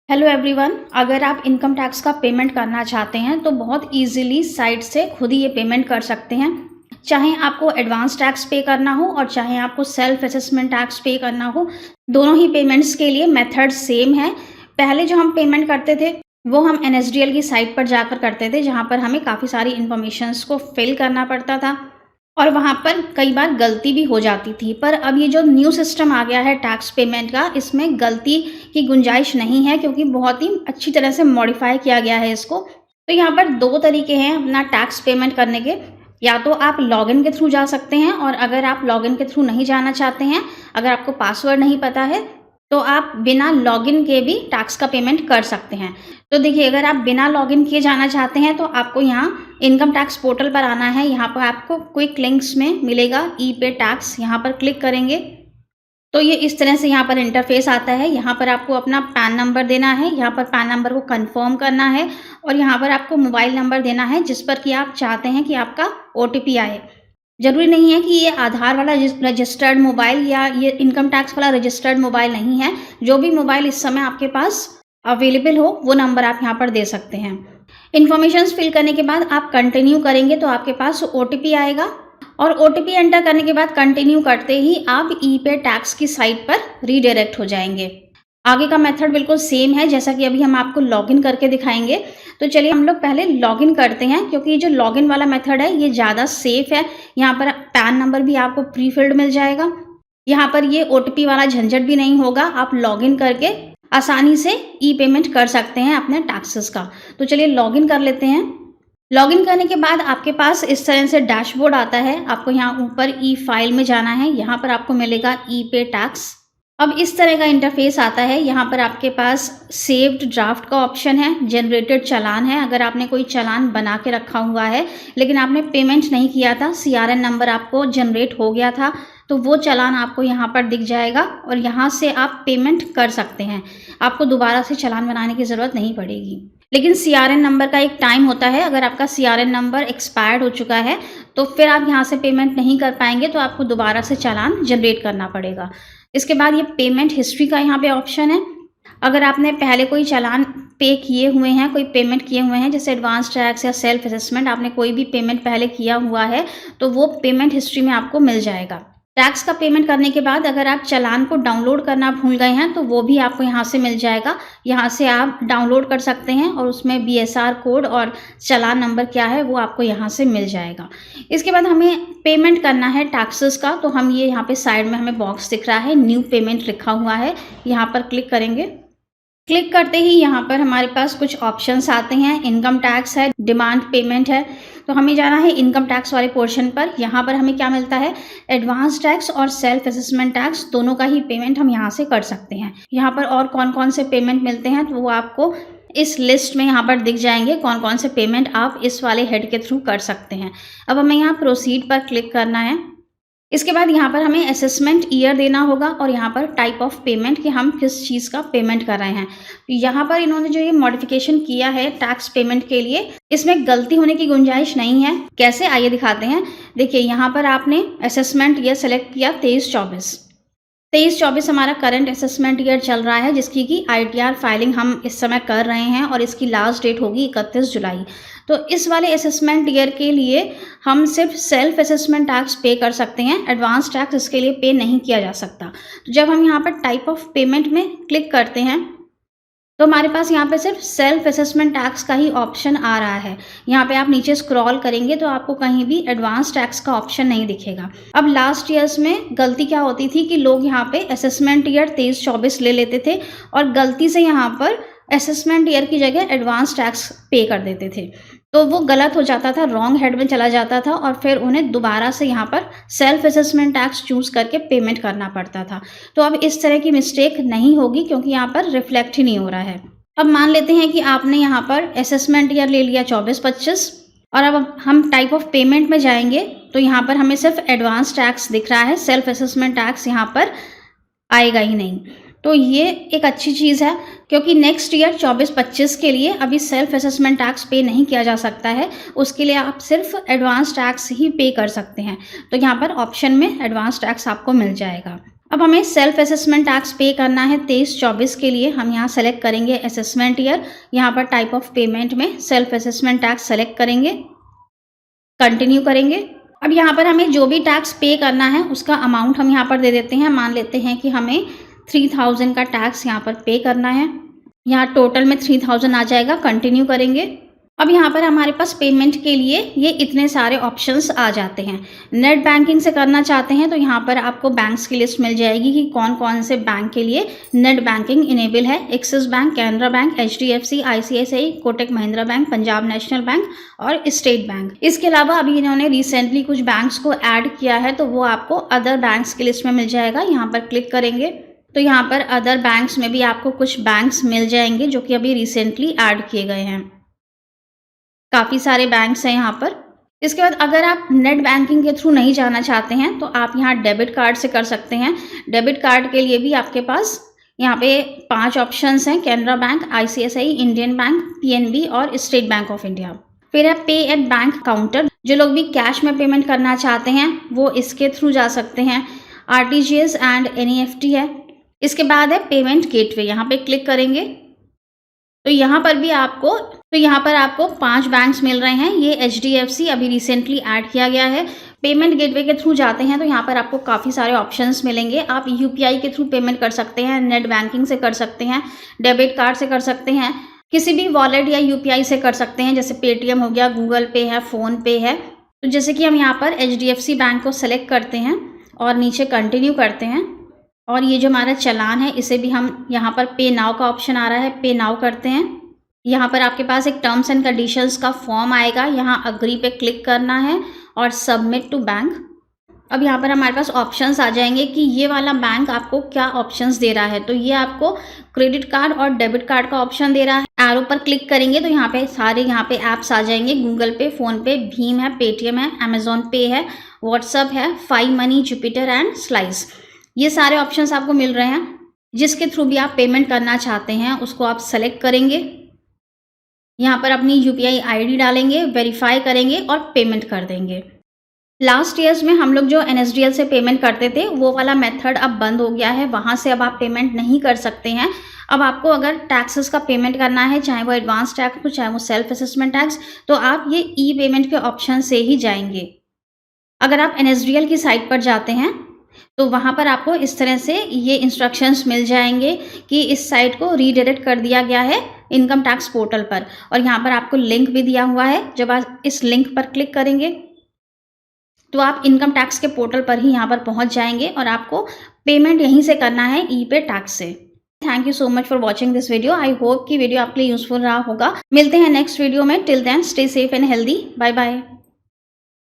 Hello everyone. अगर आप income tax का पेमेंट करना चाहते हैं तो बहुत इजीली साइट से खुद ही ये पेमेंट कर सकते हैं। चाहे आपको एडवांस टैक्स पे करना हो और चाहे आपको सेल्फ असेसमेंट टैक्स पे करना हो, दोनों ही पेमेंट्स के लिए मेथड सेम है। पहले जो हम पेमेंट करते थे वो हम एनएसडीएल की साइट पर जाकर करते थे, जहाँ पर हमें काफ़ी सारी इन्फॉर्मेशंस को फिल करना पड़ता था और वहाँ पर कई बार गलती भी हो जाती थी। पर अब ये जो न्यू सिस्टम आ गया है टैक्स पेमेंट का, इसमें गलती की गुंजाइश नहीं है क्योंकि बहुत ही अच्छी तरह से मॉडिफाई किया गया है इसको। तो यहाँ पर दो तरीके हैं अपना टैक्स पेमेंट करने के। या तो आप लॉगिन के थ्रू जा सकते हैं, और अगर आप लॉगिन के थ्रू नहीं जाना चाहते हैं, अगर आपको पासवर्ड नहीं पता है, तो आप बिना लॉगिन के भी टैक्स का पेमेंट कर सकते हैं। तो देखिए, अगर आप बिना लॉगिन किए जाना चाहते हैं तो आपको यहाँ इनकम टैक्स पोर्टल पर आना है। यहाँ पर आपको क्विक लिंक्स में मिलेगा ई पे टैक्स, यहाँ पर क्लिक करेंगे तो ये इस तरह से यहाँ पर इंटरफेस आता है। यहाँ पर आपको अपना पैन नंबर देना है, यहाँ पर पैन नंबर को कंफर्म करना है और यहाँ पर आपको मोबाइल नंबर देना है जिस पर कि आप चाहते हैं कि आपका ओटीपी आए। ज़रूरी नहीं है कि ये आधार वाला रजिस्टर्ड मोबाइल या ये इनकम टैक्स वाला रजिस्टर्ड मोबाइल नहीं है। जो भी मोबाइल इस समय आपके पास अवेलेबल हो वो नंबर आप यहाँ पर दे सकते हैं। इन्फॉर्मेशंस फिल करने के बाद आप कंटिन्यू करेंगे तो आपके पास ओटीपी आएगा, और ओटीपी एंटर करने के बाद कंटिन्यू करते ही आप ई पे टैक्स की साइट पर रीडायरेक्ट हो जाएंगे। आगे का मेथड बिल्कुल सेम है जैसा कि अभी हम आपको लॉगिन करके दिखाएंगे। तो चलिए हम लोग पहले लॉगिन करते हैं, क्योंकि ये जो लॉगिन वाला मेथड है ये ज़्यादा सेफ है। यहाँ पर पैन नंबर भी आपको प्री फिल्ड मिल जाएगा, यहाँ पर ये ओटीपी वाला झंझट भी नहीं होगा। आप लॉगिन करके आसानी से ई पेमेंट कर सकते हैं अपने टैक्सेस का। तो चलिए लॉगिन कर लेते हैं। लॉगिन करने के बाद आपके पास इस तरह से डैशबोर्ड आता है। आपको यहाँ ऊपर ई फाइल में जाना है, यहाँ पर आपको मिलेगा ई पे टैक्स। अब इस तरह का इंटरफेस आता है। यहाँ पर आपके पास सेव्ड ड्राफ्ट का ऑप्शन है, जनरेटेड चालान है। अगर आपने कोई चालान बना के रखा हुआ है लेकिन आपने पेमेंट नहीं किया था, सीआरएन नंबर आपको जनरेट हो गया था, तो वो चालान आपको यहाँ पर दिख जाएगा और यहाँ से आप पेमेंट कर सकते हैं। आपको दोबारा से चालान बनाने की ज़रूरत नहीं पड़ेगी। लेकिन सीआरएन नंबर का एक टाइम होता है। अगर आपका सीआरएन नंबर एक्सपायर्ड हो चुका है तो फिर आप यहाँ से पेमेंट नहीं कर पाएंगे, तो आपको दोबारा से चालान जनरेट करना पड़ेगा। इसके बाद ये पेमेंट हिस्ट्री का यहाँ पे ऑप्शन है। अगर आपने पहले कोई चालान पे किए हुए हैं, कोई पेमेंट किए हुए हैं, जैसे एडवांस टैक्स या सेल्फ असेसमेंट, आपने कोई भी पेमेंट पहले किया हुआ है तो वो पेमेंट हिस्ट्री में आपको मिल जाएगा। टैक्स का पेमेंट करने के बाद अगर आप चालान को डाउनलोड करना भूल गए हैं तो वो भी आपको यहाँ से मिल जाएगा। यहाँ से आप डाउनलोड कर सकते हैं और उसमें बीएसआर कोड और चालान नंबर क्या है वो आपको यहाँ से मिल जाएगा। इसके बाद हमें पेमेंट करना है टैक्सेस का, तो हम ये यहाँ पे साइड में हमें बॉक्स दिख रहा है, न्यू पेमेंट लिखा हुआ है, यहाँ पर क्लिक करेंगे। क्लिक करते ही यहाँ पर हमारे पास कुछ ऑप्शंस आते हैं। इनकम टैक्स है, डिमांड पेमेंट है, तो हमें जाना है इनकम टैक्स वाले पोर्शन पर। यहाँ पर हमें क्या मिलता है, एडवांस टैक्स और सेल्फ असेसमेंट टैक्स, दोनों का ही पेमेंट हम यहाँ से कर सकते हैं। यहाँ पर और कौन कौन से पेमेंट मिलते हैं तो वो आपको इस लिस्ट में यहाँ पर दिख जाएंगे, कौन कौन से पेमेंट आप इस वाले हेड के थ्रू कर सकते हैं। अब हमें यहाँ प्रोसीड पर क्लिक करना है। इसके बाद यहाँ पर हमें असेसमेंट ईयर देना होगा और यहाँ पर टाइप ऑफ पेमेंट कि हम किस चीज़ का पेमेंट कर रहे हैं। यहाँ पर इन्होंने जो ये मॉडिफिकेशन किया है टैक्स पेमेंट के लिए, इसमें गलती होने की गुंजाइश नहीं है। कैसे, आइए दिखाते हैं। देखिए, यहाँ पर आपने असेसमेंट ईयर सेलेक्ट किया 23-24 हमारा करंट असेसमेंट ईयर चल रहा है, जिसकी की आईटीआर फाइलिंग हम इस समय कर रहे हैं और इसकी लास्ट डेट होगी 31 जुलाई। तो इस वाले असेसमेंट ईयर के लिए हम सिर्फ सेल्फ असेसमेंट टैक्स पे कर सकते हैं, एडवांस टैक्स इसके लिए पे नहीं किया जा सकता। तो जब हम यहाँ पर टाइप ऑफ पेमेंट में क्लिक करते हैं तो हमारे पास यहाँ पे सिर्फ सेल्फ असेसमेंट टैक्स का ही ऑप्शन आ रहा है। यहाँ पे आप नीचे स्क्रॉल करेंगे तो आपको कहीं भी एडवांस टैक्स का ऑप्शन नहीं दिखेगा। अब लास्ट ईयर्स में गलती क्या होती थी कि लोग यहाँ पे असेसमेंट ईयर 23-24 ले लेते थे और गलती से यहाँ पर असेसमेंट ईयर की जगह एडवांस टैक्स पे कर देते थे, तो वो गलत हो जाता था, रॉन्ग हेड में चला जाता था और फिर उन्हें दोबारा से यहाँ पर सेल्फ असेसमेंट टैक्स चूज़ करके पेमेंट करना पड़ता था। तो अब इस तरह की मिस्टेक नहीं होगी क्योंकि यहाँ पर रिफ्लेक्ट ही नहीं हो रहा है। अब मान लेते हैं कि आपने यहाँ पर असेसमेंट ईयर ले लिया 24-25 और अब हम टाइप ऑफ पेमेंट में जाएंगे तो यहाँ पर हमें सिर्फ एडवांस टैक्स दिख रहा है, सेल्फ असेसमेंट टैक्स यहाँ पर आएगा ही नहीं। तो ये एक अच्छी चीज़ है क्योंकि नेक्स्ट ईयर 24-25 के लिए अभी सेल्फ असेसमेंट टैक्स पे नहीं किया जा सकता है, उसके लिए आप सिर्फ एडवांस टैक्स ही पे कर सकते हैं। तो यहाँ पर ऑप्शन में एडवांस टैक्स आपको मिल जाएगा। अब हमें सेल्फ असेसमेंट टैक्स पे करना है 23-24 के लिए। हम यहाँ सेलेक्ट करेंगे असेसमेंट ईयर, यहाँ पर टाइप ऑफ पेमेंट में सेल्फ असेसमेंट टैक्स सेलेक्ट करेंगे, कंटिन्यू करेंगे। अब यहाँ पर हमें जो भी टैक्स पे करना है उसका अमाउंट हम यहाँ पर दे देते हैं। मान लेते हैं कि हमें 3000 का टैक्स यहाँ पर पे करना है। यहाँ टोटल में 3000 आ जाएगा, कंटिन्यू करेंगे। अब यहाँ पर हमारे पास पेमेंट के लिए ये इतने सारे ऑप्शंस आ जाते हैं। नेट बैंकिंग से करना चाहते हैं तो यहाँ पर आपको बैंक्स की लिस्ट मिल जाएगी कि कौन कौन से बैंक के लिए नेट बैंकिंग इनेबल है। Axis bank, Canara bank, HDFC, ICICI, Kotak Mahindra bank, Punjab national bank और स्टेट बैंक। इसके अलावा अभी इन्होंने रिसेंटली कुछ बैंक्स को ऐड किया है तो वो आपको अदर बैंक्स की लिस्ट में मिल जाएगा। यहाँ पर क्लिक करेंगे तो यहाँ पर अदर बैंक्स में भी आपको कुछ बैंक्स मिल जाएंगे जो कि अभी रिसेंटली ऐड किए गए हैं। काफ़ी सारे बैंक्स हैं यहाँ पर। इसके बाद अगर आप नेट बैंकिंग के थ्रू नहीं जाना चाहते हैं तो आप यहाँ डेबिट कार्ड से कर सकते हैं। डेबिट कार्ड के लिए भी आपके पास यहाँ पे 5 ऑप्शंस हैं, Canara bank, ICICI, Indian bank, PNB और स्टेट बैंक ऑफ इंडिया। फिर है पे एट बैंक काउंटर। जो लोग भी कैश में पेमेंट करना चाहते हैं वो इसके थ्रू जा सकते हैं। RTGS एंड NEFT है। इसके बाद है पेमेंट गेटवे, यहाँ पे क्लिक करेंगे तो यहाँ पर आपको 5 बैंक्स मिल रहे हैं। ये HDFC अभी रिसेंटली ऐड किया गया है। पेमेंट गेटवे के थ्रू जाते हैं तो यहाँ पर आपको काफ़ी सारे ऑप्शंस मिलेंगे। आप UPI के थ्रू पेमेंट कर सकते हैं, नेट बैंकिंग से कर सकते हैं, डेबिट कार्ड से कर सकते हैं, किसी भी वॉलेट या UPI से कर सकते हैं, जैसे पेटीएम हो गया, गूगल पे है, फ़ोन पे है। तो जैसे कि हम यहाँ पर HDFC बैंक को सेलेक्ट करते हैं और नीचे कंटिन्यू करते हैं और ये जो हमारा चालान है इसे भी हम यहाँ पर पे नाउ का ऑप्शन आ रहा है, पे नाउ करते हैं। यहाँ पर आपके पास एक टर्म्स एंड कंडीशंस का फॉर्म आएगा, यहाँ अग्री पे क्लिक करना है और सबमिट टू बैंक। अब यहाँ पर हमारे पास ऑप्शंस आ जाएंगे कि ये वाला बैंक आपको क्या ऑप्शंस दे रहा है। तो ये आपको क्रेडिट कार्ड और डेबिट कार्ड का ऑप्शन दे रहा है। एरो पर क्लिक करेंगे तो यहाँ पे सारे ऐप्स आ जाएंगे, गूगल पे, फ़ोन पे, भीम है, पेटीएम है, अमेजोन पे है, व्हाट्सअप है, Fi Money, Jupiter and Slice. ये सारे ऑप्शंस आपको मिल रहे हैं। जिसके थ्रू भी आप पेमेंट करना चाहते हैं उसको आप सेलेक्ट करेंगे, यहाँ पर अपनी UPI ID डालेंगे, वेरीफाई करेंगे और पेमेंट कर देंगे। लास्ट ईयर्स में हम लोग जो NSDL से पेमेंट करते थे वो वाला मेथड अब बंद हो गया है, वहाँ से अब आप पेमेंट नहीं कर सकते हैं। अब आपको अगर टैक्सेस का पेमेंट करना है, चाहे वो एडवांस टैक्स हो, चाहे वो सेल्फ असेसमेंट टैक्स, तो आप ये ई-पेमेंट के ऑप्शन से ही जाएंगे। अगर आप NSDL की साइट पर जाते हैं तो वहाँ पर आपको इस तरह से ये इंस्ट्रक्शंस मिल जाएंगे कि इस साइट को रीडायरेक्ट कर दिया गया है इनकम टैक्स पोर्टल पर, और यहाँ पर आपको लिंक भी दिया हुआ है। जब आप इस लिंक पर क्लिक करेंगे तो आप इनकम टैक्स के पोर्टल पर ही यहाँ पर पहुँच जाएंगे और आपको पेमेंट यहीं से करना है ई-पे टैक्स से। Thank you so much for watching this video. I hope कि वीडियो आपके लिए यूजफुल रहा होगा। मिलते हैं नेक्स्ट वीडियो में। Till then stay safe and healthy. Bye bye.